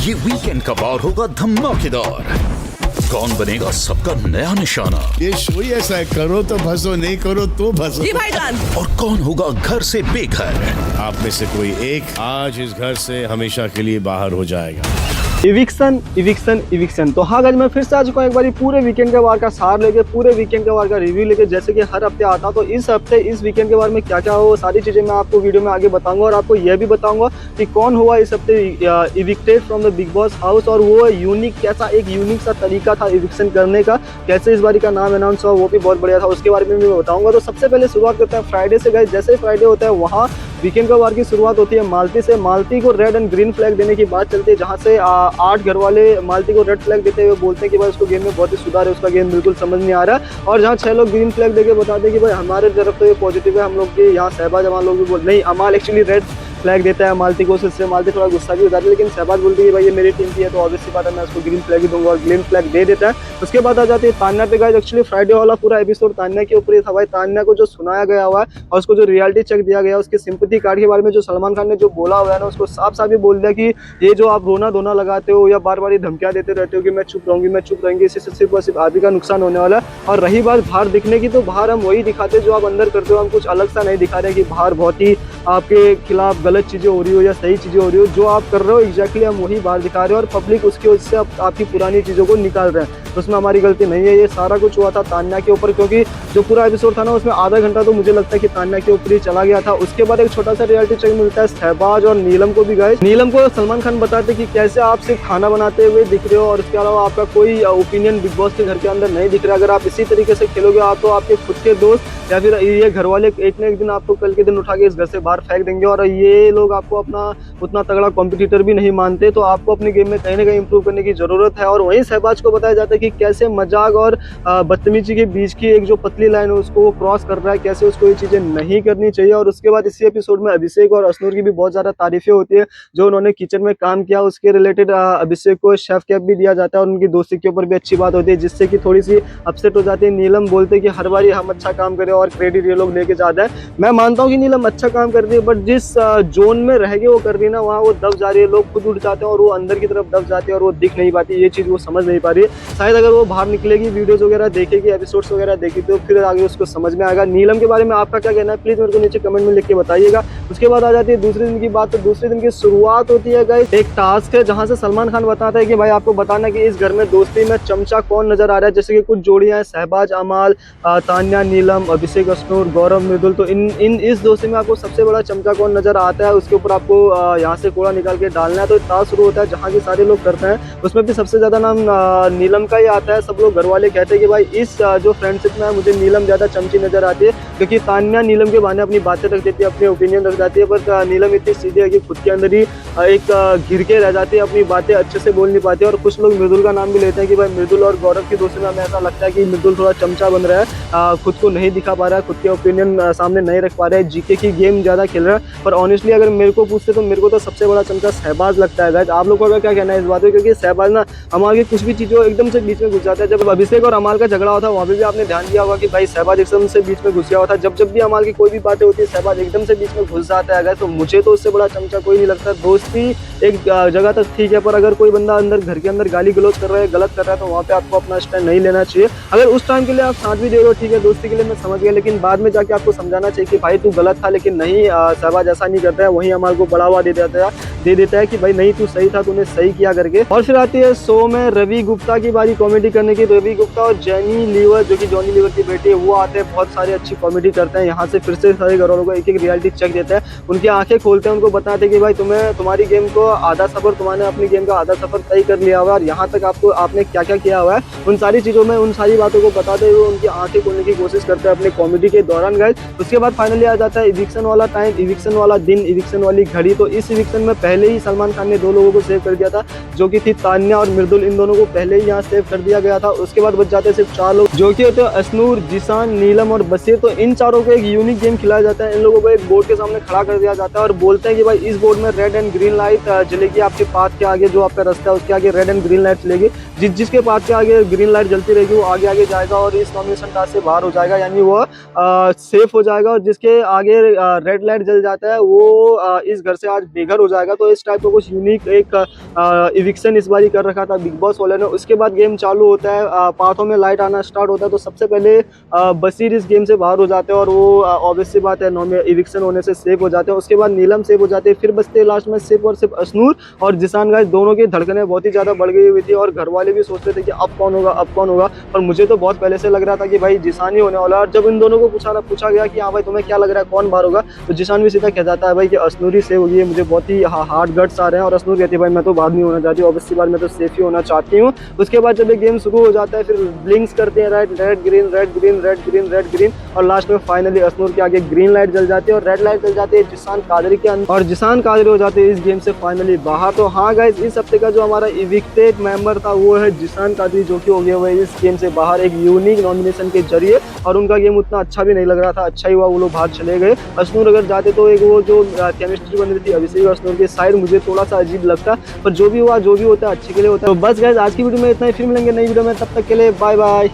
ये वीकेंड का वार होगा धमाकेदार। कौन बनेगा सबका नया निशाना? ये शो ही ऐसा है, करो तो फंसो, नहीं करो तो फंसो। जी भाईजान। और कौन होगा घर से बेघर? आप में से कोई एक आज इस घर से हमेशा के लिए बाहर हो जाएगा। Eviction eviction eviction. तो हाँ गाइस, मैं फिर से आ चुका हूँ एक बार पूरे वीकेंड के वार का सार लेके, पूरे वीकेंड के वार का रिव्यू लेके, जैसे कि हर हफ्ते आता हूँ। तो इस हफ्ते इस वीकेंड के बारे में क्या क्या हो, सारी चीज़ें मैं आपको वीडियो में आगे बताऊंगा। और आपको यह भी बताऊंगा कि कौन हुआ इस हफ्ते evicted from the big boss house, और वो यूनिक कैसा एक यूनिक सा तरीका था इविक्शन करने का, कैसे इस बारी का नाम अनाउंस हुआ वो भी बहुत बढ़िया था, उसके बारे में भी मैं बताऊंगा। तो सबसे पहले शुरुआत करते हैं फ्राइडे से गाइस। जैसे फ्राइडे होता है वहाँ वीकेंड का वार की शुरुआत होती है मालती से। मालती को रेड एंड ग्रीन फ्लैग देने की बात चलती है, जहाँ से 8 घर वाले मालती को रेड फ्लैग देते हुए बोलते हैं कि भाई उसको गेम में बहुत ही सुधार है, उसका गेम बिल्कुल समझ नहीं आ रहा है। और जहाँ 6 लोग ग्रीन फ्लैग देके बताते हैं कि भाई हमारे तरफ तो ये पॉजिटिव है, हम लोग के यहाँ शहबाज अमाल लोग भी बोल नहीं, अमाल एक्चुअली रेड फ्लैग देता है मालती को, उससे मालती थोड़ा गुस्सा भी हो जाती है। लेकिन शहबाज बोलती है कि भाई ये मेरी टीम की है तो ऑब्वियसली बात है मैं उसको ग्रीन फ्लैग ही दूंगा, और ग्रीन फ्लैग दे देता है। उसके बाद आ जाती है तान्या पे गाइस। एक्चुअली फ्राइडे वाला पूरा एपिसोड तान्या के ऊपर ही था भाई। तान्या को जो सुनाया गया हुआ है और उसको जो रियलिटी चेक दिया गया, उसके सिंपैथी कार्ड के बारे में जो सलमान खान ने जो बोला हुआ है ना, उसको साफ साफ ही बोल दिया कि ये जो आप रोना धोना लगाते हो या बार बार धमकियां देते रहते हो कि मैं चुप रहूंगी मैं चुप रहेंगी, इससे सिर्फ और सिर्फ आप ही का नुकसान होने वाला है। और रही बात बाहर दिखने की, तो बाहर हम वही दिखाते जो आप अंदर करते हो, हम कुछ अलग सा नहीं दिखा रहे कि बाहर बहुत ही आपके खिलाफ गलत चीजें हो रही हो या सही चीजें हो रही हो। जो आप कर रहे हो एग्जैक्टली हम वही बाहर दिखा रहे हो, और पब्लिक उसकी वजह से आपकी पुरानी चीजों को निकाल रहे हैं। उसमें हमारी गलती नहीं है, ये सारा कुछ हुआ था तान्या के ऊपर, क्योंकि जो पूरा एपिसोड था ना उसमें आधा घंटा तो मुझे लगता है कि तान्या के ऊपर ही चला गया था। उसके बाद एक छोटा सा रियलिटी चेक मिलता है शहबाज और नीलम को भी गाइस। नीलम को सलमान खान बताते कि कैसे आप सिर्फ खाना बनाते हुए दिख रहे हो और इसके अलावा आपका कोई ओपिनियन बिग बॉस के घर के अंदर नहीं दिख रहा। अगर आप इसी तरीके से खेलोगे आप तो आपके खुद के दोस्त या फिर ये घर वाले एक न एक दिन आपको कल के दिन उठा के इस घर से बाहर फेंक देंगे, और ये लोग आपको अपना उतना तगड़ा कॉम्पिटिटर भी नहीं मानते। तो आपको अपने गेम में कहीं ना कहीं इंप्रूव करने की जरूरत है। और वहीं शहबाज को बताया जाता है कि कैसे मजाक और बदतमीजी के बीच की एक जो पतली लाइन है उसको वो क्रॉस कर रहा है, कैसे उसको ये चीजें नहीं करनी चाहिए। और उसके बाद इसी एपिसोड में अभिषेक और अशनूर की भी बहुत ज्यादा तारीफें होती है, जो उन्होंने किचन में काम किया उसके रिलेटेड अभिषेक को शेफ कैप भी दिया जाता है, और उनकी दोस्ती के ऊपर भी अच्छी बात होती है, जिससे कि थोड़ी सी अपसेट हो जाती है। नीलम बोलते हैं कि हर बार हम अच्छा काम करें और क्रेडिट ये लोग लेके जाते हैं। मैं मानता हूँ कि नीलम अच्छा काम कर रही है, बट जिस जोन में रह के वो कर रही है ना वहाँ वो दब जा रही है। लोग खुद उठ जाते हैं और वो अंदर की तरफ दब जाते हैं और वो दिख नहीं पाती, ये चीज़ वो समझ नहीं पा रही है। शायद अगर वो बाहर निकलेगी, वीडियोस वगैरह देखेगी, एपिसोड्स वगैरह देखेगी, तो फिर आगे उसको समझ में आएगा। नीलम के बारे में आपका क्या कहना है प्लीज़ मेरे को नीचे कमेंट में लिख के बताइएगा। उसके बाद आ जाती है दूसरे दिन की बात। तो दूसरे दिन की शुरुआत होती है गाइस एक टास्क है, जहाँ से सलमान खान बताता है कि भाई आपको बताना कि इस घर में दोस्ती में चमचा कौन नजर आ रहा है। जैसे कि कुछ जोड़ियां हैं शहबाज अमाल, तान्या नीलम, अभिषेक अशनूर, गौरव मृदुल। तो इन इस दोस्ती में आपको सबसे बड़ा चमचा कौन नजर आता है, उसके ऊपर आपको यहाँ से कूड़ा निकाल के डालना है। तो टास्क शुरू होता है जहाँ के सारे लोग करते हैं, उसमें भी सबसे ज्यादा नाम नीलम का ही आता है। सब लोग घर वाले कहते हैं कि भाई इस जो फ्रेंडशिप में मुझे नीलम ज्यादा चमची नजर आती है, क्योंकि तान्या नीलम के बहाने अपनी बातें रख देती है, अपने ओपिनियन रख जाती है, पर नीलम इतनी सीधी है कि खुद के अंदर ही एक घिर के रह जाती है, अपनी बातें अच्छे से बोल नहीं पाती है। और कुछ लोग मृदुल का नाम भी लेते हैं कि भाई मृदुल और गौरव की दोस्ती में हमें ऐसा लगता है कि मृदुल थोड़ा चमचा बन रहा है, खुद को नहीं दिखा पा रहा है, खुद के ओपिनियन सामने नहीं रख पा रहा है, जीके की गेम ज्यादा खेल रहा है। पर ऑनेस्टली अगर मेरे को पूछते तो मेरे को तो सबसे बड़ा चमचा शहबाज लगता है गाइस। आप लोगों का क्या कहना है इस बात में? क्योंकि शहबाज ना हमारे कुछ भी चीजों एकदम से बीच में घुस जाता है। जब अभिषेक और अमाल का झगड़ा होता है वहाँ भी आपने ध्यान दिया होगा कि भाई शहबाज एकदम से बीच में घुस गया होता है। जब भी अमाल की कोई भी बातें होती है शहबाज एकदम से बीच में घुस जाता है। तो मुझे तो उससे बड़ा चमचा कोई नहीं लगता। दोस्ती एक जगह तक ठीक है, पर अगर कोई बंदा अंदर घर के अंदर गाली गलौज कर रहा है, गलत कर रहा है, तो वहाँ पे आपको अपना स्टैंड नहीं लेना चाहिए। अगर उस टाइम के लिए आप साथ भी दे रहे हो ठीक है, दोस्ती के लिए मैं समझ गया, लेकिन बाद में जाके आपको समझाना चाहिए कि भाई तू गलत था, लेकिन नहीं शहबाज ऐसा नहीं करता है, वहीं अमाल को बढ़ावा दे देता है कि भाई नहीं तू सही था, तूने सही किया करके। और फिर आती है शो में रवि गुप्ता की बारी कॉमेडी करने की। रवि गुप्ता और जेनी लीवर जो कि जॉनी लीवर की बेटी है वो आते हैं, बहुत सारी अच्छी कॉमेडी करते हैं। यहाँ से फिर से सारे घरों को एक एक रियलिटी चेक देते हैं, उनकी आंखें खोलते हैं, उनको बताते हैं कि भाई तुम्हारी गेम को आधा सफर, तुमने अपनी गेम का आधा सफर तय कर लिया हुआ है और यहाँ तक आपने क्या क्या किया हुआ है, उन सारी चीज़ों में उन सारी बातों को बताते हुए उनकी आंखें खोलने की कोशिश करते हैं अपने कॉमेडी के दौरान गाइस। उसके बाद फाइनली आ जाता है इविक्शन वाला टाइम, इविक्शन वाला दिन, इविक्शन वाली घड़ी। तो इस इविक्शन में पहले ही सलमान खान ने 2 लोगों को सेव कर दिया था, जो कि थी तान्या और मृदुल। इन दोनों को पहले ही यहाँ सेव कर दिया गया था। उसके बाद बच जाते हैं सिर्फ 4 लोग, जो कि होते हैं असनूर, जिसान, नीलम और बसीर। तो इन चारों को एक यूनिक गेम खिलाया जाता है। इन लोगों को एक बोर्ड के सामने खड़ा कर दिया जाता है और बोलते हैं कि भाई इस बोर्ड में रेड एंड ग्रीन लाइट जलेगी, आपके पाथ के आगे जो आपका रास्ता है उसके आगे रेड एंड ग्रीन लाइट चलेगी। जिसके पाथ के आगे ग्रीन लाइट जलती रहेगी वो आगे आगे जाएगा और इस नॉमिनेशन टास्क से बाहर हो जाएगा, यानी वो सेफ हो जाएगा। और जिसके आगे रेड लाइट जल जाता है वो इस घर से आज बेघर हो जाएगा। तो इस टाइप का कुछ यूनिक एक इविक्शन इस बार कर रखा था बिग बॉस वाले ने। उसके बाद गेम चालू होता है, पाथों में लाइट आना स्टार्ट होता है। तो सबसे पहले बसीर इस गेम से बाहर हो जाते हैं और वो ऑब्वियस सी बात है इविक्शन होने से सेफ हो जाते हैं। उसके बाद नीलम सेफ हो जाते हैं, फिर बचते हैं लास्ट में सिर्फ और सिर्फ असनूर और जिसान। गाइस दोनों की धड़कनें बहुत ही ज़्यादा बढ़ गई हुई थी और घर वाले भी सोचते थे कि अब कौन होगा, अब कौन होगा। और मुझे तो बहुत पहले से लग रहा था कि भाई जिसान ही होने वाला। और जब इन दोनों को पूछा गया कि हाँ भाई तुम्हें क्या लग रहा है कौन बाहर होगा, तो जिसान भी सीधा कह जाता है भाई कि असनूर ही सेफ होगी। मुझे बहुत ही हार्ड गट्स आ रहे हैं और असनूर कहती है भाई मैं तो बाहर नहीं होना चाहती, ऑब्वियसली बात मैं तो सेफ ही होना चाहती हूँ। उसके बाद जब ये गेम शुरू हो जाता है फिर ब्लिंक्स करते हैं red red green red green red green red green और लास्ट में फाइनली असनूर के आगे ग्रीन लाइट जल जाती है और रेड लाइट जल जाती है जिसान कादरी के अंदर और जिसान कादरी हो जाते हैं इस गेम से फाइनली बाहर। तो हाँ गाइस इस हफ्ते का जो हमारा इविक्टेड मेंबर था वो है जिसान कादरी, जो कि हो गया हुआ है इस गेम से बाहर एक यूनिक नॉमिनेशन के जरिए। और उनका गेम उतना अच्छा भी नहीं लग रहा था, अच्छा ही हुआ वो लोग बाहर चले गए। असनूर अगर जाते तो एक वो जो केमिस्ट्री बन रही थी अभिषेक और असनूर के साइड मुझे थोड़ा सा अजीब लगता, पर जो भी हुआ जो भी होता है अच्छे के लिए होता है। तो बस गाइस आज की वीडियो में इतना ही, फिर मिलेंगे नई वीडियो में, तब तक के लिए बाय बाय।